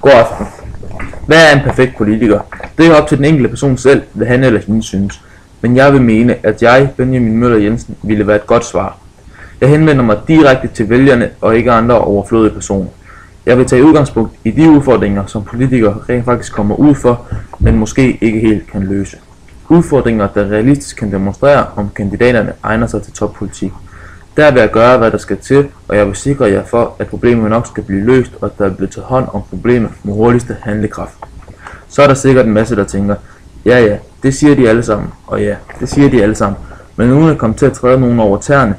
God aften. Hvad er en perfekt politiker? Det er op til den enkelte person selv, hvad han eller hende synes. Men jeg vil mene, at jeg, Benjamin Møller Jensen, ville være et godt svar. Jeg henvender mig direkte til vælgerne og ikke andre overflødige personer. Jeg vil tage udgangspunkt i de udfordringer, som politikere rent faktisk kommer ud for, men måske ikke helt kan løse. Udfordringer, der realistisk kan demonstrere, om kandidaterne egner sig til toppolitik. Der vil jeg gøre, hvad der skal til, og jeg vil sikre jer for, at problemet nok skal blive løst, og at der bliver taget hånd om problemet med hurtigste handlekraft. Så er der sikkert en masse, der tænker, ja, det siger de alle sammen, og ja, det siger de alle sammen. Men uden at komme til at træde nogen over tæerne,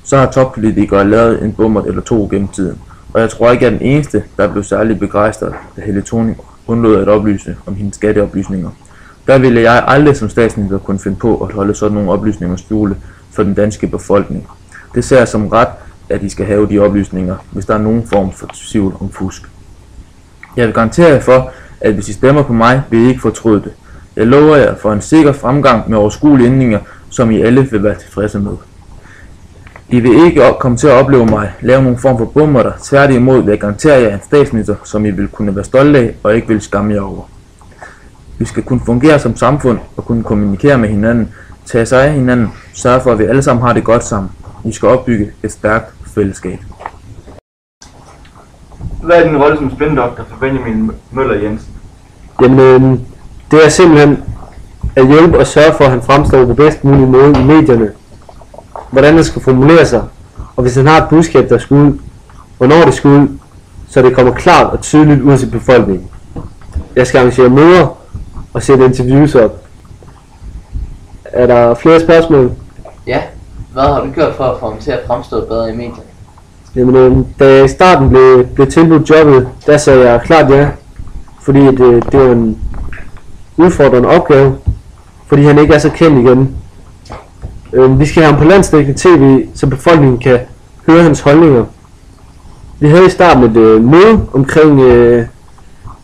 så har toppolitikere lavet en bummert eller to gennem tiden. Og jeg tror ikke, jeg er den eneste, der blev særlig begejstret, da Helle Thorning undlod at oplyse om hendes skatteoplysninger. Der ville jeg aldrig som statsminister kunne finde på at holde sådan nogle oplysninger skjule for den danske befolkning. Det ser jeg som ret, at I skal have de oplysninger, hvis der er nogen form for tvivl om fusk. Jeg vil garantere jer for, at hvis I stemmer på mig, vil I ikke fortryde det. Jeg lover jer for en sikker fremgang med overskuelige ændringer, som I alle vil være tilfredse med. I vil ikke komme til at opleve mig lave nogen form for bummerter. Tværtimod vil jeg garantere jer en statsminister, som I vil kunne være stolte af og ikke vil skamme jer over. Vi skal kunne fungere som samfund og kunne kommunikere med hinanden, tage sig af hinanden, sørge for, at vi alle sammen har det godt sammen. Vi skal opbygge et stærkt fællesskab. Hvad er din rolle som spindoktor for Benjamin Møller Jensen? Jamen, det er simpelthen at hjælpe og sørge for, at han fremstår på bedst mulige måde i medierne. Hvordan det skal formulere sig, og hvis han har et budskab, der skal ud, hvornår det skal ud, så det kommer klart og tydeligt ud til befolkningen. Jeg skal arrangere møder og sætte interviews op. Er der flere spørgsmål? Ja, hvad har du gjort for at få ham til at fremstå bedre i medierne? Jamen, da jeg i starten blev tilbudt jobbet, der sagde jeg klart ja, fordi det var en udfordrende opgave, fordi han ikke er så kendt igen. Vi skal have ham på landsdækkende tv, så befolkningen kan høre hans holdninger. Vi havde i starten et møde omkring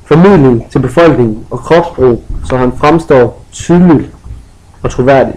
formidling til befolkningen og kropssprog, så han fremstår tydeligt og troværdigt.